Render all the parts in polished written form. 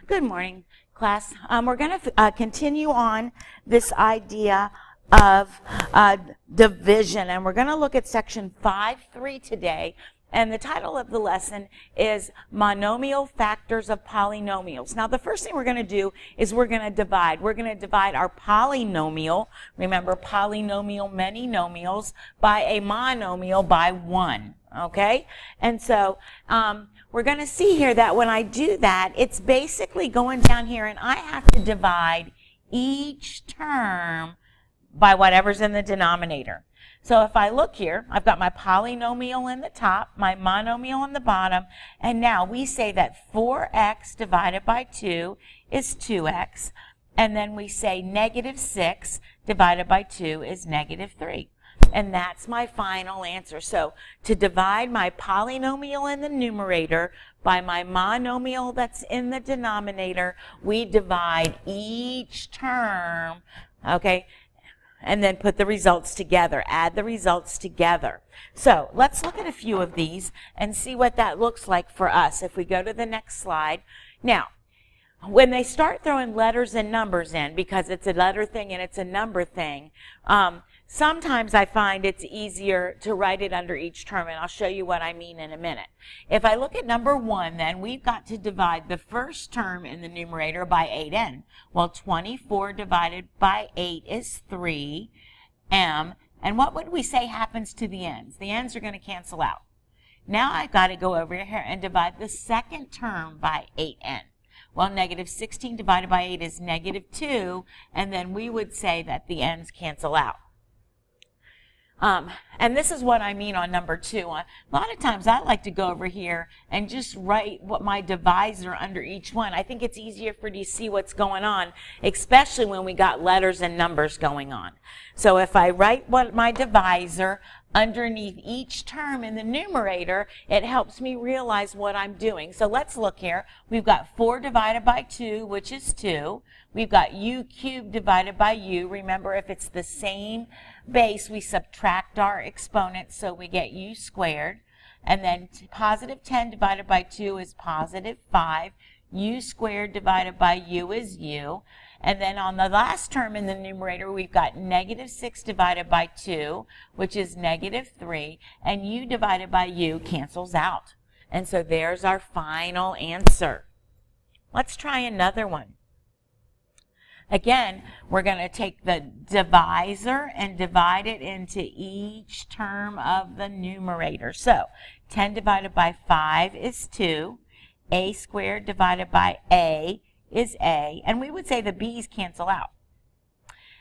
Good morning, class. We're going to continue on this idea of division, and we're going to look at section 5.3 today. And the title of the lesson is Monomial Factors of Polynomials. Now, the first thing we're going to do is we're going to divide. We're going to divide our polynomial, remember polynomial, many nomials, by a monomial by 1. Okay? And so we're going to see here that when I do that, it's basically going down here, and I have to divide each term by whatever's in the denominator. So if I look here, I've got my polynomial in the top, my monomial in the bottom, and now we say that 4x divided by 2 is 2x, and then we say negative 6 divided by 2 is negative 3. And that's my final answer. So to divide my polynomial in the numerator by my monomial that's in the denominator, we divide each term, okay, and then put the results together, add the results together. So let's look at a few of these and see what that looks like for us. If we go to the next slide. Now, when they start throwing letters and numbers in, because it's a letter thing and it's a number thing, sometimes I find it's easier to write it under each term, and I'll show you what I mean in a minute. If I look at number 1, then we've got to divide the first term in the numerator by 8n. Well, 24 divided by 8 is 3m. And what would we say happens to the n's? The n's are going to cancel out. Now I've got to go over here and divide the second term by 8n. Well, negative 16 divided by 8 is negative 2, and then we would say that the n's cancel out. And this is what I mean on number 2. A lot of times I like to go over here and just write what my divisor under each one. I think it's easier for you to see what's going on, especially when we got letters and numbers going on. So if I write what my divisor underneath each term in the numerator, it helps me realize what I'm doing. So let's look here. We've got 4 divided by 2, which is 2. We've got u cubed divided by u. Remember, if it's the same base, we subtract our exponents, so we get u squared. And then positive 10 divided by 2 is positive 5. U squared divided by u is u. And then on the last term in the numerator, we've got negative 6 divided by 2, which is negative 3. And u divided by u cancels out. And so there's our final answer. Let's try another one. Again, we're going to take the divisor and divide it into each term of the numerator. So 10 divided by 5 is 2. A squared divided by a is a. And we would say the b's cancel out.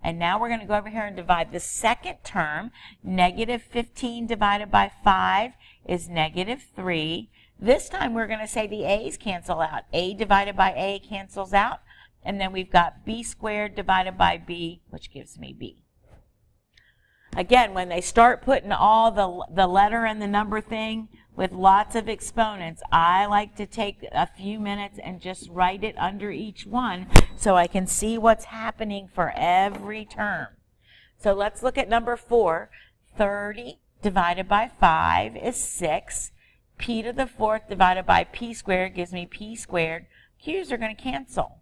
And now we're going to go over here and divide the second term. Negative 15 divided by 5 is negative 3. This time we're going to say the a's cancel out. A divided by a cancels out. And then we've got b squared divided by b, which gives me b. Again, when they start putting all the letter and the number thing with lots of exponents, I like to take a few minutes and just write it under each one so I can see what's happening for every term. So let's look at number 4. 30 divided by 5 is 6. P to the 4th divided by p squared gives me p squared. Q's are going to cancel.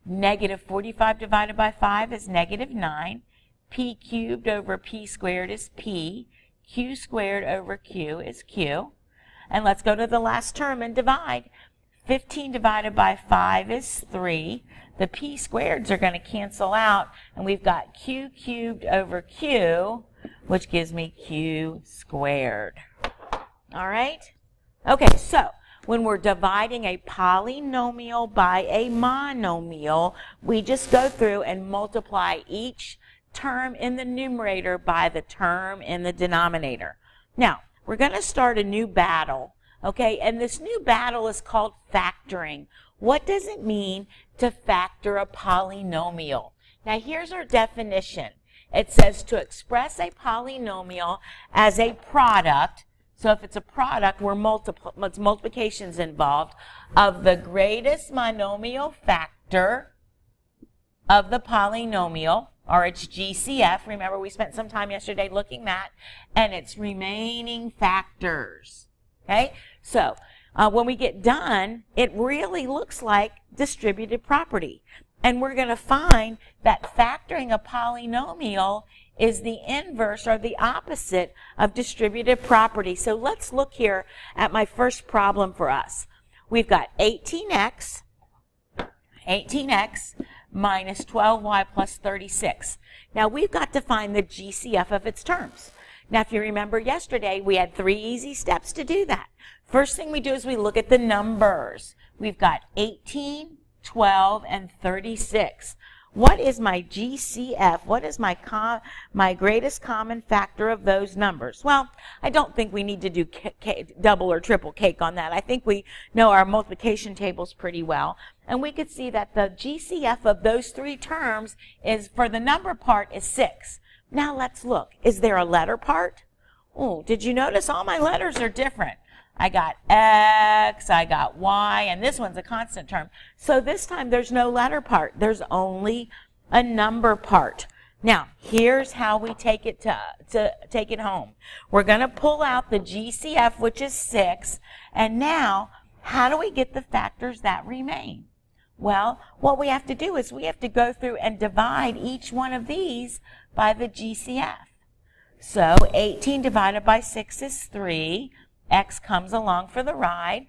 Negative 45 divided by 5 is negative 9. P cubed over p squared is p. Q squared over q is q. And let's go to the last term and divide. 15 divided by 5 is 3. The p squareds are going to cancel out, and we've got q cubed over q, which gives me q squared. All right? Okay, so when we're dividing a polynomial by a monomial, we just go through and multiply each term in the numerator by the term in the denominator. Now, we're going to start a new battle, okay? And this new battle is called factoring. What does it mean to factor a polynomial? Now, here's our definition. It says to express a polynomial as a product. So if it's a product, it's multiplications involved, of the greatest monomial factor of the polynomial, or its GCF. Remember, we spent some time yesterday looking at that, and its remaining factors. Okay? So when we get done, it really looks like distributed property. And we're going to find that factoring a polynomial is the inverse or the opposite of distributed property. So let's look here at my first problem for us. We've got 18x minus 12y plus 36. Now we've got to find the GCF of its terms. Now if you remember yesterday, we had 3 easy steps to do that. First thing we do is we look at the numbers. We've got 18, 12, and 36. What is my GCF? What is my greatest common factor of those numbers? Well, I don't think we need to do double or triple cake on that. I think we know our multiplication tables pretty well. And we could see that the GCF of those 3 terms is, for the number part, is 6. Now let's look. Is there a letter part? Oh, did you notice all my letters are different? I got X, I got Y, and this one's a constant term. So this time there's no letter part. There's only a number part. Now, here's how we take it to take it home. We're going to pull out the GCF, which is 6, and now, how do we get the factors that remain? Well, what we have to do is we have to go through and divide each one of these by the GCF. So 18 divided by 6 is 3. X comes along for the ride.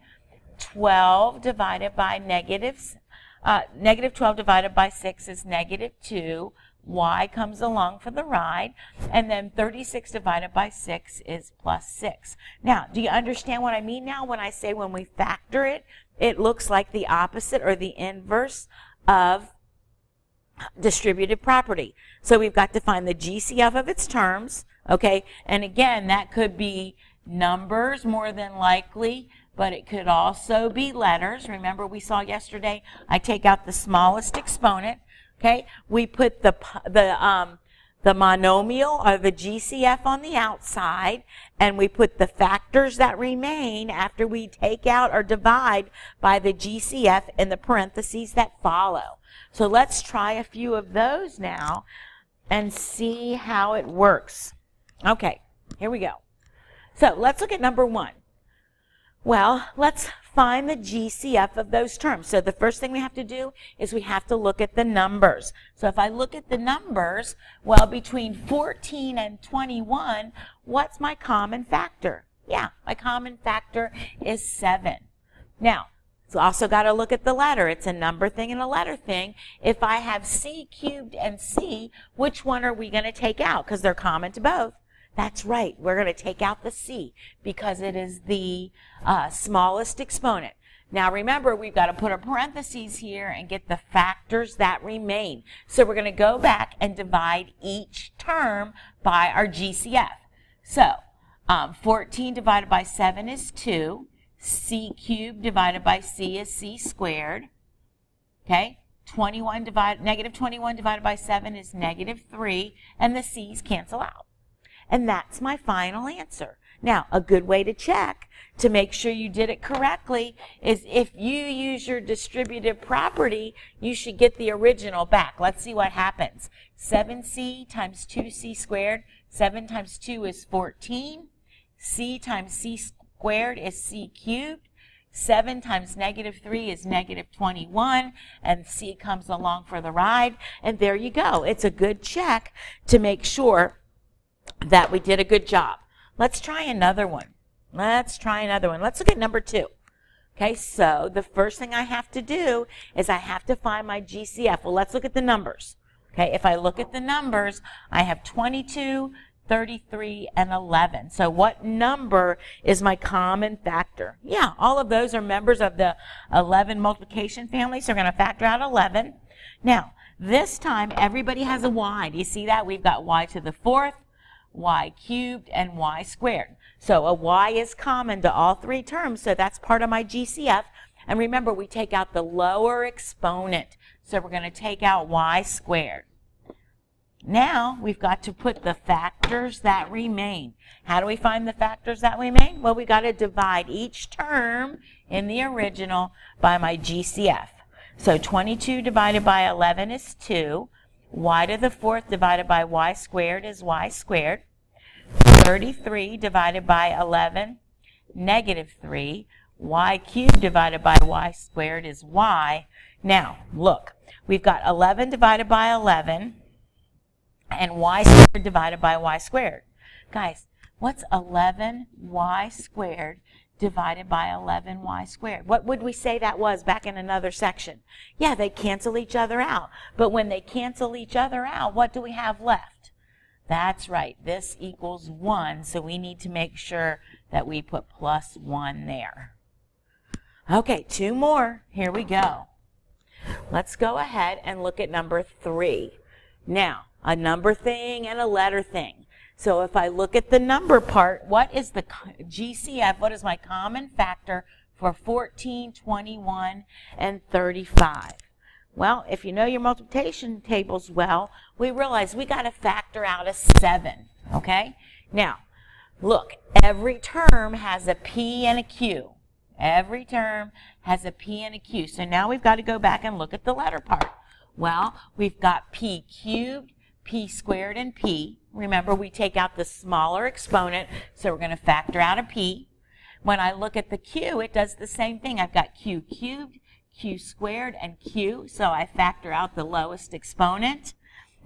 12 divided by negative 12 divided by 6 is negative 2. Y comes along for the ride. And then 36 divided by 6 is plus 6. Now, do you understand what I mean now when I say when we factor it, it looks like the opposite or the inverse of distributed property? So we've got to find the GCF of its terms, okay? And again, that could be numbers more than likely, but it could also be letters. Remember we saw yesterday, I take out the smallest exponent, okay? We put the monomial or the GCF on the outside, and we put the factors that remain after we take out or divide by the GCF in the parentheses that follow. So let's try a few of those now and see how it works. Okay, here we go. So let's look at number 1. Well, let's find the GCF of those terms. So the first thing we have to do is we have to look at the numbers. So if I look at the numbers, well, between 14 and 21, what's my common factor? Yeah, my common factor is 7. Now, so also got to look at the letter. It's a number thing and a letter thing. If I have C cubed and C, which one are we going to take out? Because they're common to both. That's right. We're going to take out the C because it is the smallest exponent. Now remember, we've got to put a parentheses here and get the factors that remain. So we're going to go back and divide each term by our GCF. So 14 divided by 7 is 2. C cubed divided by C is C squared. Okay? Negative 21 divided by 7 is negative 3. And the C's cancel out. And that's my final answer. Now, a good way to check to make sure you did it correctly is if you use your distributive property, you should get the original back. Let's see what happens. 7C times 2C squared. 7 times 2 is 14. C times C squared is C cubed. 7 times negative 3 is negative 21. And C comes along for the ride. And there you go. It's a good check to make sure that we did a good job. Let's try another one. Let's look at number 2. Okay, so the first thing I have to do is I have to find my GCF. Well, let's look at the numbers. Okay, if I look at the numbers, I have 22, 33, and 11. So what number is my common factor? Yeah, all of those are members of the 11 multiplication family, so we're going to factor out 11. Now, this time everybody has a y. Do you see that? We've got y to the 4th, y cubed, and y squared. So a y is common to all 3 terms, so that's part of my GCF. And remember, we take out the lower exponent. So we're going to take out y squared. Now, we've got to put the factors that remain. How do we find the factors that remain? Well, we've got to divide each term in the original by my GCF. So 22 divided by 11 is 2. Y to the 4th divided by y squared is y squared. 33 divided by 11, negative 3. y cubed divided by y squared is y. Now, look, we've got 11 divided by 11 and y squared divided by y squared. Guys, what's 11y squared divided by 11y squared? What would we say that was back in another section? Yeah, they cancel each other out. But when they cancel each other out, what do we have left? That's right, this equals 1, so we need to make sure that we put plus 1 there. Okay, 2 more. Here we go. Let's go ahead and look at number 3. Now, a number thing and a letter thing. So if I look at the number part, what is the GCF? What is my common factor for 14, 21, and 35? Well, if you know your multiplication tables well, we realize we got to factor out a 7, okay? Now, look, every term has a P and a Q. Every term has a P and a Q. So now we've got to go back and look at the letter part. Well, we've got P cubed, P squared, and P. Remember, we take out the smaller exponent, so we're going to factor out a P. When I look at the Q, it does the same thing. I've got Q cubed, Q squared, and Q, so I factor out the lowest exponent.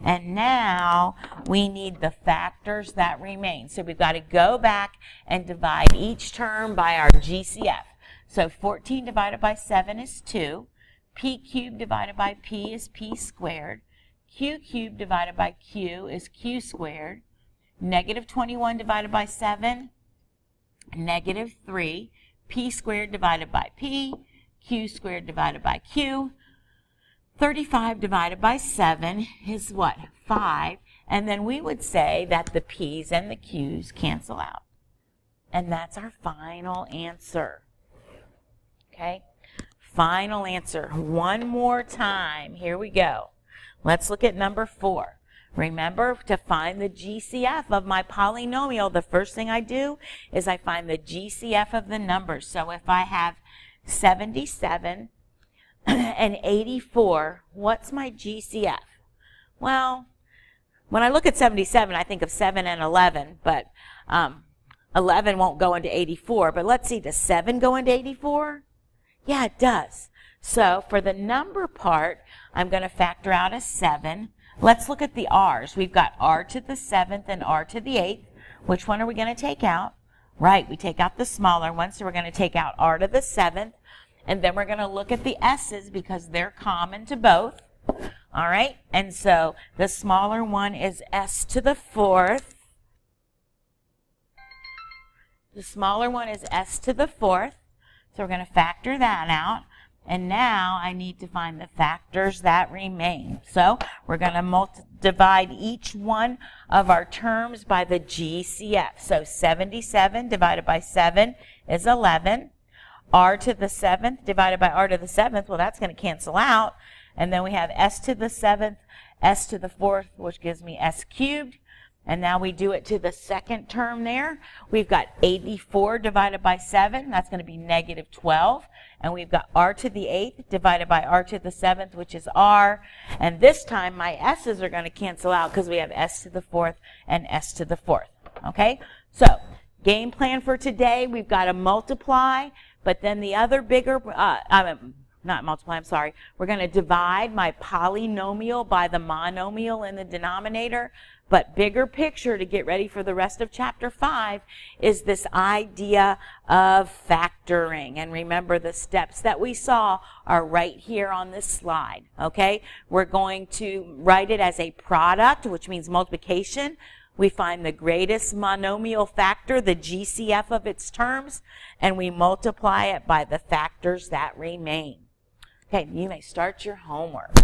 And now we need the factors that remain. So we've got to go back and divide each term by our GCF. So 14 divided by 7 is 2. P cubed divided by P is P squared. Q cubed divided by Q is Q squared. Negative 21 divided by 7, negative 3. P squared divided by P, Q squared divided by Q. 35 divided by 7 is what? 5. And then we would say that the P's and the Q's cancel out. And that's our final answer. Okay? Final answer. One more time. Here we go. Let's look at number 4. Remember, to find the GCF of my polynomial, the first thing I do is I find the GCF of the numbers. So if I have 77 and 84, what's my GCF? Well, when I look at 77, I think of 7 and 11, but 11 won't go into 84. But let's see, does 7 go into 84? Yeah, it does. So for the number part, I'm going to factor out a 7. Let's look at the r's. We've got r to the 7th and r to the 8th. Which one are we going to take out? Right, we take out the smaller one, so we're going to take out r to the 7th. And then we're going to look at the s's because they're common to both. All right, and so the smaller one is s to the 4th. The smaller one is s to the 4th. So we're going to factor that out. And now I need to find the factors that remain. So we're going to divide each one of our terms by the GCF. So 77 divided by 7 is 11. R to the 7th divided by R to the 7th, well, that's going to cancel out. And then we have S to the 7th, S to the 4th, which gives me S cubed. And now we do it to the second term there. We've got 84 divided by 7. That's going to be negative 12. And we've got r to the 8th divided by r to the 7th, which is r. And this time my s's are going to cancel out because we have s to the 4th and s to the 4th. Okay? So game plan for today, we've got to multiply. But then the other bigger, not multiply, I'm sorry. We're going to divide my polynomial by the monomial in the denominator. But bigger picture to get ready for the rest of chapter 5 is this idea of factoring. And remember, the steps that we saw are right here on this slide, okay? We're going to write it as a product, which means multiplication. We find the greatest monomial factor, the GCF of its terms, and we multiply it by the factors that remain. Okay, you may start your homework.